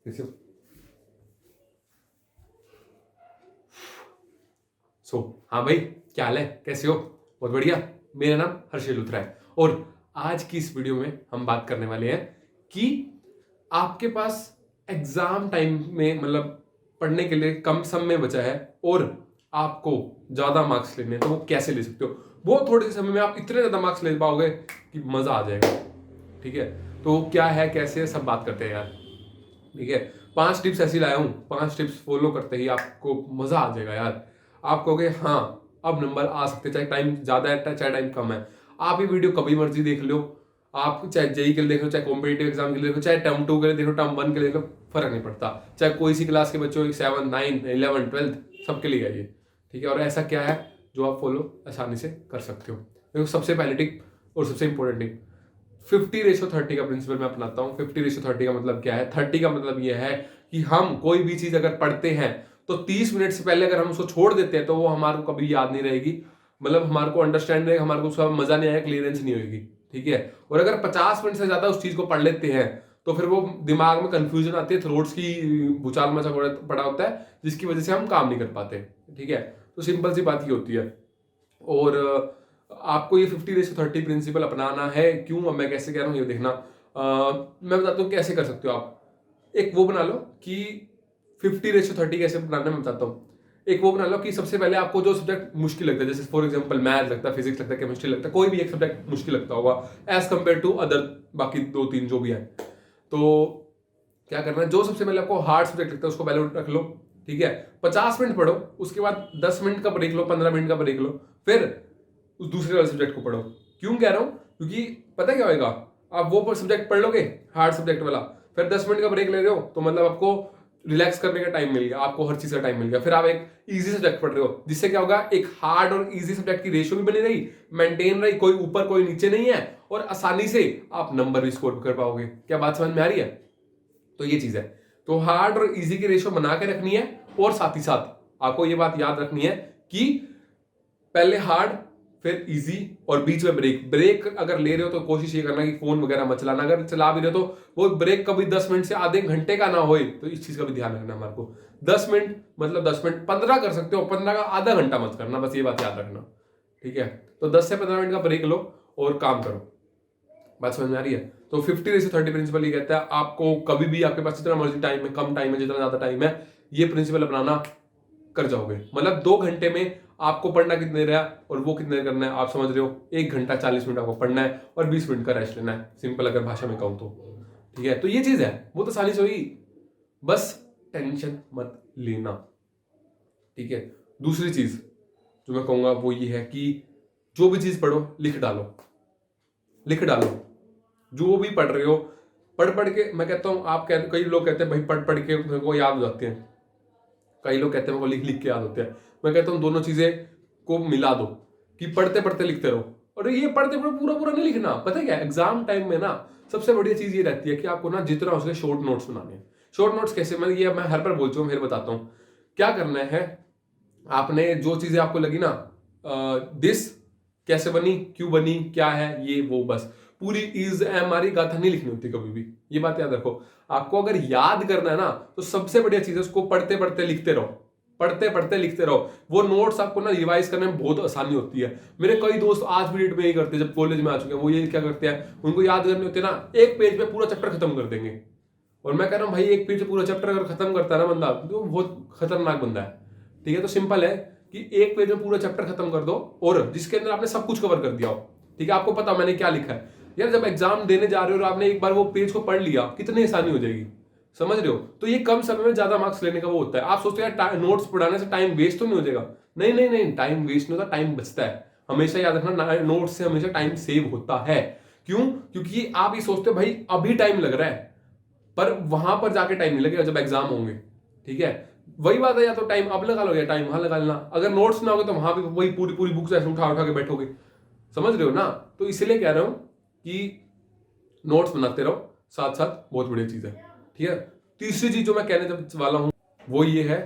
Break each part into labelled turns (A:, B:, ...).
A: कैसे हो? हाँ भाई, क्या हाल है, कैसे हो? बहुत बढ़िया। मेरा नाम हर्षिल लुथरा है और आज की इस वीडियो में हम बात करने वाले हैं कि आपके पास एग्जाम टाइम में मतलब पढ़ने के लिए कम समय बचा है और आपको ज्यादा मार्क्स लेने हैं, तो वो कैसे ले सकते हो। वो थोड़े से समय में आप इतने ज्यादा मार्क्स ले पाओगे कि मजा आ जाएगा। ठीक है, तो क्या है, कैसे है, सब बात करते हैं यार। ठीक है, 5 टिप्स ऐसी लाया हूं, 5 टिप्स फॉलो करते ही आपको मजा आ जाएगा यार। आप कहोगे हाँ अब नंबर आ सकते, चाहे टाइम ज्यादा है चाहे टाइम कम है। आप ये वीडियो कभी मर्जी देख लो, आप चाहे जेई के लिए देख लो, चाहे कॉम्पिटेटिव एग्जाम के लिए देखो, चाहे टर्म 2 के लिए देखो, टर्म 1 के लिए देखो, फर्क नहीं पड़ता। चाहे कोई सी क्लास के बच्चों 7, 9, 11, 12 सबके लिए है ये। ठीक है, और ऐसा क्या है जो आप फॉलो आसानी से कर सकते हो। देखो, सबसे पहली टिप और सबसे इंपॉर्टेंट टिप, 50:30 का प्रिंसिपल मैं अपनाता हूँ। 50:30 का मतलब क्या है? 30 का मतलब यह है कि हम कोई भी चीज अगर पढ़ते हैं तो 30 मिनट से पहले अगर हम उसको छोड़ देते हैं तो वो हमारे को कभी याद नहीं रहेगी। मतलब हमारे को अंडरस्टैंड रहेगा, हमारे को उसका मजा नहीं आएगा, क्लियरेंस नहीं होगी। ठीक है, और अगर 50 मिनट से ज्यादा उस चीज को पढ़ लेते हैं तो फिर वो दिमाग में कंफ्यूजन आती है, थ्रोट्स की भूचाल मचा पड़ा होता है, जिसकी वजह से हम काम नहीं कर पाते। ठीक है, तो सिंपल सी बात ये होती है। और आपको ये 50:30 प्रिंसिपल अपनाना है। क्यों, अब मैं कैसे कह रहा हूँ ये देखना। मैं बताता हूँ कैसे कर सकते हो आप। एक वो बना लो कि 50:30 कैसे बनाना है, मैं बताता हूँ। एक वो बना लो कि सबसे पहले आपको जो सब्जेक्ट मुश्किल लगता है, जैसे फॉर एग्जांपल मैथ लगता है, फिजिक्स लगता है, केमिस्ट्री लगता है, कोई भी एक सब्जेक्ट मुश्किल लगता होगा एज कंपेयर टू अदर बाकी 2-3 जो भी है। तो क्या करना है, जो सबसे पहले आपको हार्ड सब्जेक्ट लगता है उसको पहले रख लो। ठीक है, 50 मिनट पढ़ो, उसके बाद 10 मिनट का ब्रेक लो, 15 मिनट का ब्रेक लो, फिर उस दूसरे वाले सब्जेक्ट को पढ़ो। क्यों कह रहा हूं, क्योंकि पता क्या होएगा, आप वो सब्जेक्ट पढ़ लोगे हार्ड सब्जेक्ट वाला, फिर 10 मिनट का ब्रेक ले रहे हो तो मतलब आपको रिलैक्स करने का टाइम मिल गया, आपको हर चीज का टाइम मिल गया। फिर आप एक इजी सब्जेक्ट पढ़ रहे हो, जिससे क्या होगा, एक हार्ड और इजी सब्जेक्ट की रेशियो भी बनी रही, मेंटेन रही, कोई ऊपर कोई नीचे नहीं है, और आसानी से आप नंबर भी स्कोर कर पाओगे। क्या बात समझ में आ रही है? तो ये चीज है। तो हार्ड और इजी की रेशियो बना के रखनी है, और साथ ही साथ आपको ये बात याद रखनी है कि पहले हार्ड फिर इजी और बीच में ब्रेक। ब्रेक अगर ले रहे हो तो कोशिश ये करना कि फोन वगैरह मत चलाना, अगर चला भी रहे हो तो वो ब्रेक कभी 10 मिनट से आधे घंटे का ना होए। तो इस चीज का भी ध्यान रखना हमारे को। 10 मिनट मतलब 10 मिनट, 15 कर सकते हो, 15 का आधा घंटा मत करना, बस ये बात याद रखना। ठीक है, तो 10 से 15 मिनट का ब्रेक लो और काम करो। बात समझ में आ रही है? तो 50:30 प्रिंसिपल ये कहता है आपको कभी भी आपके पास जितना मर्जी टाइम है, कम टाइम है, जितना ज्यादा टाइम है, ये प्रिंसिपल अपनाना कर जाओगे। मतलब 2 घंटे में आपको पढ़ना कितने रहा और वो कितने करना है, आप समझ रहे हो। 1 घंटा 40 मिनट आपको पढ़ना है और 20 मिनट का रेस्ट लेना है, सिंपल अगर भाषा में कहूं तो। ठीक है, तो ये चीज है, वो तो आसानी से हुई, बस टेंशन मत लेना। ठीक है, दूसरी चीज जो मैं कहूंगा वो ये है कि जो भी चीज पढ़ो लिख डालो। लिख डालो जो भी पढ़ रहे हो। पढ़ पढ़ के मैं कहता हूं, कई लोग कहते हैं भाई पढ़ पढ़ के मेरे को याद हो जाते हैं, कई लोग कहते हैं मेरे को लिख लिख के याद होते हैं। मैं कहता हूं दोनों चीजें को मिला दो, कि पढ़ते पढ़ते लिखते रहो। और ये पढ़ते पढ़ते पूरा पूरा नहीं लिखना, पता है क्या, एग्जाम टाइम में ना सबसे बढ़िया चीज ये रहती है कि आपको ना जितना हो सके शॉर्ट नोट्स बनाने हैं। शॉर्ट नोट्स कैसे, मैं हर बार बोल चुका हूं, फिर बताता हूं क्या करना है। आपने जो चीजें आपको लगी ना, दिस कैसे बनी, क्यों बनी, क्या है ये वो, बस पूरी इज एम आर गाथा नहीं लिखनी होती कभी भी, ये बात याद रखो। आपको अगर याद करना है ना तो सबसे बढ़िया चीज है उसको पढ़ते पढ़ते लिखते रहो, पढ़ते पढ़ते लिखते रहो। वो नोट्स आपको ना रिवाइज करने में बहुत आसानी होती है। मेरे कई दोस्त आज भी डेट में यही करते हैं, जब कॉलेज में आ चुके हैं वो ये क्या करते हैं, उनको याद करने होते हैं ना, एक पेज पे पूरा चैप्टर खत्म कर देंगे। और मैं कह रहा हूँ भाई एक पेज पे पूरा चैप्टर अगर खत्म करता है ना बंदा, तो बहुत खतरनाक बंदा है। ठीक है, तो सिंपल है कि एक पेज में पूरा चैप्टर खत्म कर दो, और जिसके अंदर आपने सब कुछ कवर कर दिया हो। ठीक है, आपको पता मैंने क्या लिखा है यार, जब एग्जाम देने जा रहे हो और आपने एक बार वो पेज को पढ़ लिया, कितनी आसानी हो जाएगी, समझ रहे हो। तो ये कम समय में ज्यादा मार्क्स लेने का वो होता है। आप सोचते हैं नोट्स पढ़ाने से टाइम वेस्ट तो नहीं हो जाएगा, नहीं नहीं नहीं, टाइम वेस्ट नहीं होता, टाइम बचता है। हमेशा याद रखना, नोट्स से हमेशा टाइम सेव होता है। क्यों? क्योंकि आप ये सोचते हो भाई अभी टाइम लग रहा है, पर वहां पर जाके टाइम नहीं लगेगा जब एग्जाम होंगे। ठीक है, वही बात है, या तो टाइम अब लगा लो या टाइम वहां लगा लेना। अगर नोट्स ना होगे तो वहां भी वही पूरी पूरी बुक्स ऐसे उठा उठा के बैठोगे, समझ रहे हो ना। तो इसलिए कह रहा हूं कि नोट्स बनाते रहो, साथ साथ बहुत बढ़िया चीज है। ठीक है, तीसरी चीज जो मैं कहने वाला हूं वो ये है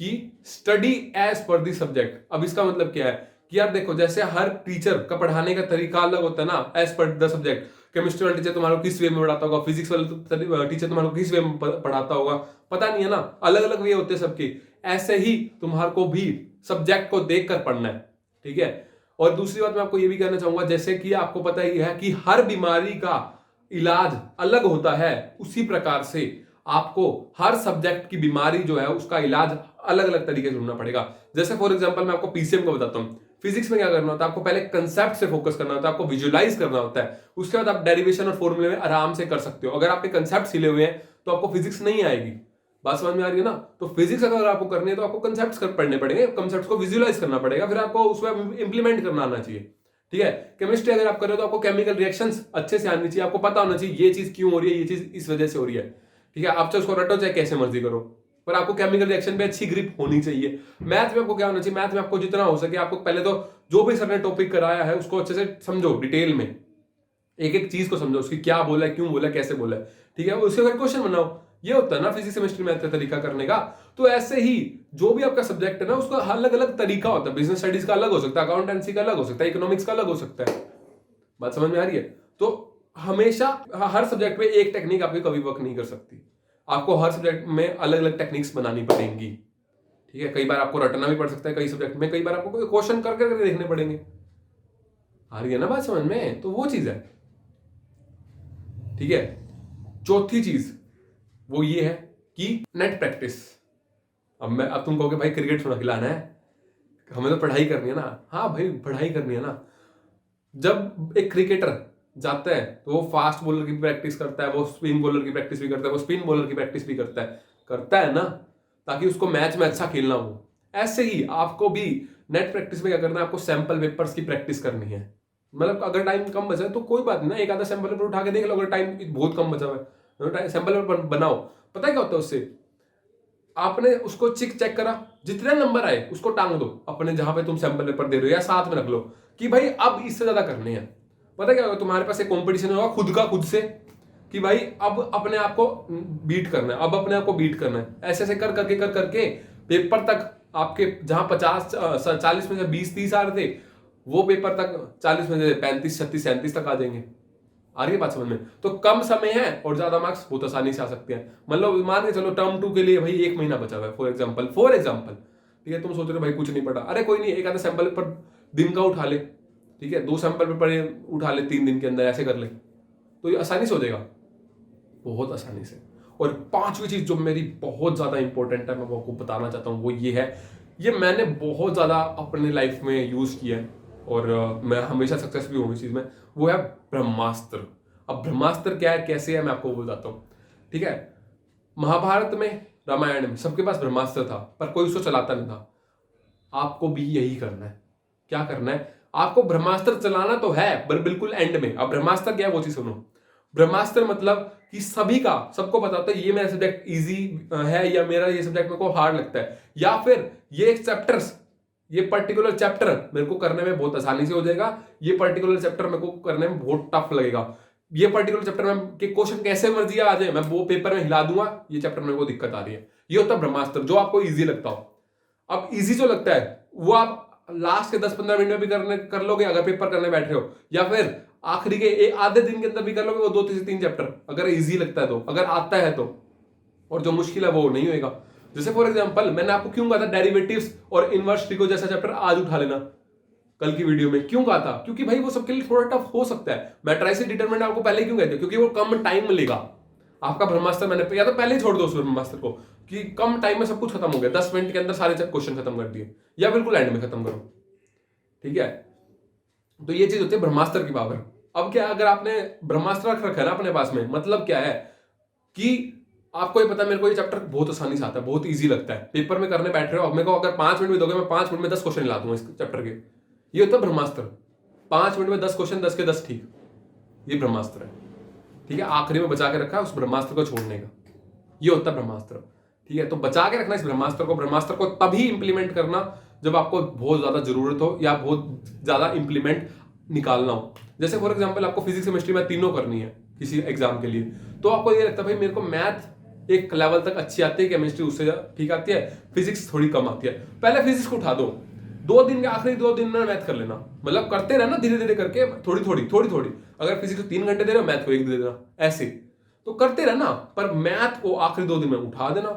A: कि स्टडी एज पर दी सब्जेक्ट। अब इसका मतलब क्या है कि यार देखो, जैसे हर टीचर का पढ़ाने का तरीका अलग होता है ना, as per the subject. Chemistry वाला टीचर तुम्हारे को किस वे में पढ़ाता होगा, फिजिक्स वाला टीचर तुम्हारे को किस वे में पढ़ाता होगा, पता नहीं है ना, अलग अलग वे होते हैं सबके। ऐसे ही तुम्हारे को भी सब्जेक्ट को देख कर पढ़ना है, ठीक है। और दूसरी बात मैं आपको ये भी कहना चाहूंगा, जैसे कि आपको पता ही है कि हर बीमारी का इलाज अलग होता है, उसी प्रकार से आपको हर सब्जेक्ट की बीमारी जो है उसका इलाज अलग अलग तरीके से ढूंढना पड़ेगा। जैसे फॉर एग्जांपल मैं आपको पीसीएम को बताता हूँ। फिजिक्स में क्या करना होता है, आपको पहले कंसेप्ट से फोकस करना होता है, आपको विजुअलाइज करना होता है, उसके बाद आप डेरिवेशन और फॉर्मूले में आराम से कर सकते हो। अगर आपके कंसेप्ट सिले हुए हैं तो आपको फिजिक्स नहीं आएगी। बात समझ में आ रही है ना। तो फिजिक्स अगर आपको करनी है तो आपको कंसेप्ट पढ़ने पड़ेंगे, कंसेप्ट को विजुअलाइज करना पड़ेगा, फिर आपको उसमें इंप्लीमेंट करना आना चाहिए, ठीक है। केमिस्ट्री अगर आप कर रहे हो तो आपको केमिकल रिएक्शंस अच्छे से आनी चाहिए, आपको पता होना चाहिए ये चीज क्यों हो रही है, ये चीज इस वजह से हो रही है, ठीक है। आप चाहे उसको रटो चाहे कैसे मर्जी करो, पर आपको केमिकल रिएक्शन पे अच्छी ग्रिप होनी चाहिए। मैथ में आपको क्या होना चाहिए, मैथ में आपको जितना हो सके आपको पहले तो जो भी सर ने टॉपिक कराया है उसको अच्छे से समझो, डिटेल में एक एक चीज को समझो, उसकी क्या बोला है, क्यों बोला है, कैसे बोला है, ठीक है। उसके बाद क्वेश्चन बनाओ। ये होता है ना फिजिक्स केमिस्ट्री मैथ का तरीका करने का। तो ऐसे ही जो भी आपका सब्जेक्ट है ना उसका अलग अलग तरीका होता है। बिजनेस स्टडीज का अलग हो सकता है, अकाउंटेंसी का अलग हो सकता है, इकोनॉमिक्स का अलग हो सकता है। बात समझ में आ रही है। तो हमेशा हर सब्जेक्ट में एक टेक्निक आपकी कभी वर्क नहीं कर सकती, आपको हर सब्जेक्ट में अलग अलग टेक्निक्स बनानी पड़ेंगी, ठीक है। कई बार आपको रटना भी पड़ सकता है, कई सब्जेक्ट में कई बार आपको क्वेश्चन करके देखने पड़ेंगे। आ रही है ना बात समझ में। तो वो चीज है, ठीक है। चौथी चीज वो ये है कि नेट प्रैक्टिस। अब तुम कहोगे भाई क्रिकेट थोड़ा खिलाना है, हमें तो पढ़ाई करनी है ना। हाँ भाई पढ़ाई करनी है ना। जब एक क्रिकेटर जाता है तो वो फास्ट बॉलर की प्रैक्टिस करता है, वो स्पिन बॉलर की प्रैक्टिस भी करता है, वो स्पिन बॉलर की प्रैक्टिस भी करता है ना, ताकि उसको मैच में अच्छा खेलना हो। ऐसे ही आपको भी नेट प्रैक्टिस में क्या करना है, आपको सैंपल पेपर्स की प्रैक्टिस करनी है। मतलब अगर टाइम कम बचा है तो कोई बात नहीं ना, एक आधा सैंपल पेपर उठा के देख लो। अगर टाइम बहुत कम बचा हुआ है सैंपल पेपर बनाओ। पता है क्या होता है उससे, आपने उसको चेक करा, जितने नंबर आए उसको टांग दो अपने जहां पे तुम सैंपल पेपर दे रहे हो, या साथ में रख लो कि भाई अब इससे ज्यादा करने हैं। पता क्या होगा, तुम्हारे पास एक कंपटीशन होगा खुद से कि भाई अब अपने आप को बीट करना है, अब अपने आप को बीट करना है। ऐसे ऐसे कर करके पेपर तक आपके जहां 40 में से 20-30 आ रहे थे, वो पेपर तक 40 में से 35-36-37 तक आ जाएंगे। आ रही है बात समझ में। तो कम समय है और ज्यादा मार्क्स बहुत आसानी से आ सकते हैं। मतलब मान के चलो टर्म 2 के लिए भाई 1 महीना बचा हुआ है फॉर एग्जांपल, ठीक है। तुम सोच रहे हो भाई कुछ नहीं पढ़ा, अरे कोई नहीं, एक आधा सैंपल पेपर दिन का उठा ले, ठीक है। 2 सैंपल पेपर उठा ले 3 दिन के अंदर, ऐसे कर ले तो ये आसानी से हो जाएगा, बहुत आसानी से। और 5वीं चीज जो मेरी बहुत ज्यादा इंपॉर्टेंट है, मैं वो आपको बताना चाहता हूँ, वो ये है, ये मैंने बहुत ज्यादा अपने लाइफ में यूज किया है और मैं हमेशा सक्सेस भी हूँ इस चीज में, वो है ब्रह्मास्त्र। अब ब्रह्मास्त्र क्या है, कैसे है, मैं आपको बताता हूँ, ठीक है। महाभारत में, रामायण में सबके पास ब्रह्मास्त्र था, पर कोई उसको चलाता नहीं था। आपको भी यही करना है। क्या करना है, आपको ब्रह्मास्त्र चलाना तो है पर बिल्कुल एंड में। अब ब्रह्मास्त्र क्या है वो चीज सुनो। ब्रह्मास्त्र मतलब कि सभी का, सबको पता होता है ये मेरा सब्जेक्ट इजी है, या मेरा ये सब्जेक्ट मेरे को हार्ड लगता है, या फिर ये चैप्टर्स, ये पर्टिकुलर चैप्टर मेरे को करने में बहुत आसानी से हो जाएगा, ये पर्टिकुलर चैप्टर मेरे को करने में बहुत टफ लगेगा, ये पर्टिकुलर चैप्टर में के क्वेश्चन कैसे मर्जी आ जाए मैं वो पेपर में हिला दूंगा, ये चैप्टर मेरे को दिक्कत आ रही है। ये होता है ब्रह्मास्त्र, जो आपको इजी लगता हो। अब इजी जो लगता है वो आप लास्ट के 10-15 मिनट में भी कर लोगे अगर पेपर करने बैठ रहे हो, या फिर आखिरी के आधे दिन के अंदर भी कर लोगे वो 2 से 3 चैप्टर, अगर इजी लगता है तो, अगर आता है तो। और जो मुश्किल है वो नहीं होएगा। जैसे फॉर एग्जांपल मैंने आपको क्यों कहा था डेरिवेटिव्स और इनवर्स ट्रिको जैसा चैप्टर आज उठा लेना कल की वीडियो में, क्यों कहा था, क्योंकि भाई वो सबके लिए थोड़ा टफ हो सकता है। मैट्रिसेस डिटरमिनेंट आपको पहले क्यों कहते हैं, क्योंकि वो कम टाइम लेगा। आपका ब्रह्मास्त्र मैंने या तो पहले ही छोड़ दो उस ब्रह्मास्त्र को कि कम टाइम में सब कुछ खत्म हो गया, 10 मिनट के अंदर सारे क्वेश्चन खत्म कर दिए, या बिल्कुल एंड में खत्म करो, ठीक है। तो ये चीज होती है ब्रह्मास्त्र की पावर। अब क्या, अगर आपने ब्रह्मास्त्र रख रखा है ना अपने पास में, मतलब क्या है कि आपको ये पता है मेरे को ये चैप्टर बहुत आसानी से आता है, बहुत इजी लगता है, पेपर में करने बैठ रहे हो, अब मेरे को अगर 5 मिनट भी दोगे मैं 5 मिनट में 10 क्वेश्चन ला दूंगा इस चैप्टर के। ये होता है ब्रह्मास्त्र। 5 मिनट में 10 क्वेश्चन, 10 के 10 ठीक, ये ब्रह्मास्त्र है, ठीक है। आखिरी में बचा के रखा है उस ब्रह्मास्त्र को छोड़ने का, ये होता है ब्रह्मास्त्र, ठीक है। तो बचा के रखना इस ब्रह्मास्त्र को तभी इंप्लीमेंट करना जब आपको बहुत ज्यादा जरूरत हो या बहुत ज्यादा इंप्लीमेंट निकालना हो। जैसे फॉर एग्जांपल आपको फिजिक्स केमिस्ट्री में तीनों करनी है किसी एग्जाम के लिए, तो आपको ये लगता है भाई मेरे को मैथ एक लेवल तक अच्छी आती है, केमिस्ट्री उससे ठीक आती है, फिजिक्स थोड़ी कम आती है, पहले फिजिक्स को उठा दो, 2 दिन के आखिरी 2 दिन में मैथ कर लेना, मतलब करते रहना धीरे धीरे करके, थोड़ी थोड़ी। अगर फिजिक्स को 3 घंटे दे रहे हो, मैथ को 1 दे देना, ऐसे तो करते रहना, पर मैथ को आखिरी 2 दिन में उठा देना।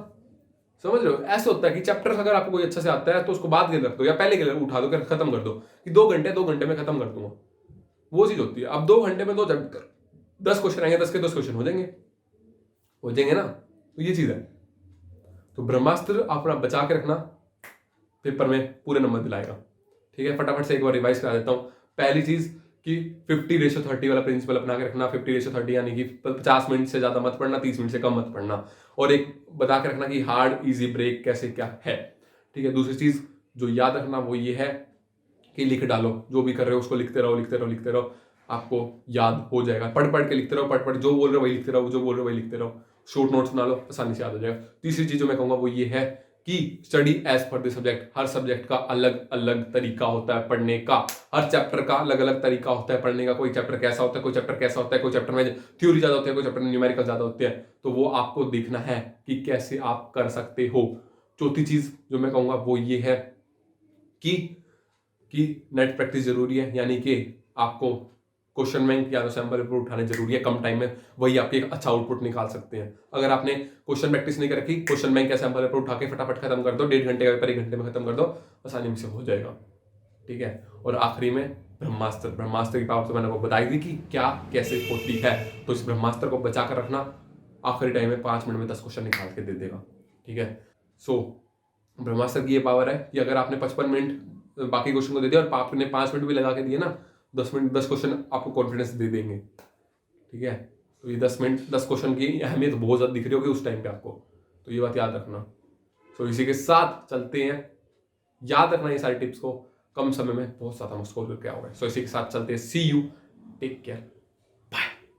A: समझ रहे हो? ऐसे होता है कि चैप्टर अगर आपको कोई अच्छा से आता है तो उसको बाद के लिए रख दो, या पहले के लिए उठा दो, खत्म कर दो कि 2 घंटे में खत्म कर दूंगा, वो चीज होती है। अब 2 घंटे में 2 चैप्टर, 10 क्वेश्चन आएंगे, 10 के 10 क्वेश्चन हो जाएंगे ना, तो ये चीज है। तो ब्रह्मास्त्र अपना बचा के रखना, पेपर में पूरे नंबर दिलाएगा। ठीक है, फटाफट से एक बार रिवाइज करा देता हूं। पहली चीज कि 50:30 वाला प्रिंसिपल अपना के रखना। 50:30 यानी कि 50 मिनट से ज्यादा मत पढ़ना, 30 मिनट से कम मत पढ़ना, और एक बता के रखना कि हार्ड इजी ब्रेक कैसे क्या है। ठीक है, दूसरी चीज जो याद रखना वो ये है कि लिख डालो, जो भी कर रहे हो उसको लिखते रहो, आपको याद हो जाएगा। पढ़ पढ़ के लिखते रहो, पढ़ जो बोल रहे हो वही लिखते रहो, जो बोल रहे हो वही लिखते रहो, शॉर्ट नोट्स बना लो, आसानी से याद हो जाएगा। तीसरी चीज जो मैं कहूंगा वो ये है कि study as per the subject. हर सब्जेक्ट का अलग अलग तरीका होता है पढ़ने का, हर चैप्टर का अलग अलग तरीका होता है पढ़ने का। कोई चैप्टर कैसा होता है, कोई चैप्टर कैसा होता है, कोई चैप्टर में थ्योरी ज्यादा होती है, कोई चैप्टर में न्यूमेरिकल ज्यादा होते हैं, तो वो आपको देखना है कि कैसे आप कर सकते हो। चौथी चीज जो मैं कहूंगा वो ये है कि नेट प्रैक्टिस जरूरी है, यानी कि आपको क्वेश्चन बैंक या तो सैंपल पेपर उठाने जरूरी है कम टाइम में, वही आपके एक अच्छा आउटपुट निकाल सकते हैं। अगर आपने क्वेश्चन प्रैक्टिस नहीं कर रखी, क्वेश्चन बैंक या सैंपल पेपर उठा के फटाफट खत्म कर दो, 1.5 घंटे का पेपर 1 घंटे में खत्म कर दो, आसानी से हो जाएगा। ठीक है, और आखिरी में ब्रह्मास्त्र की पावर तो मैंने आपको बताई थी कि क्या कैसे होती है, तो इस ब्रह्मास्त्र को बचा कर रखना, आखिरी टाइम में 5 मिनट में 10 क्वेश्चन निकाल के दे देगा। ठीक है, सो ब्रह्मास्त्र की ये पावर है कि अगर आपने 55 मिनट बाकी क्वेश्चन को दे दिया और आपने 5 मिनट भी लगा के दिए ना, 10 मिनट 10 क्वेश्चन आपको कॉन्फिडेंस दे देंगे। ठीक है, तो ये 10 मिनट 10 क्वेश्चन की अहमियत बहुत ज्यादा दिख रही होगी उस टाइम पे आपको, तो ये बात याद रखना। तो इसी के साथ चलते हैं, याद रखना ये सारी टिप्स को, कम समय में बहुत ज्यादा स्कोर करके आओगे। सो इसी के साथ चलते हैं, सी यू, टेक केयर।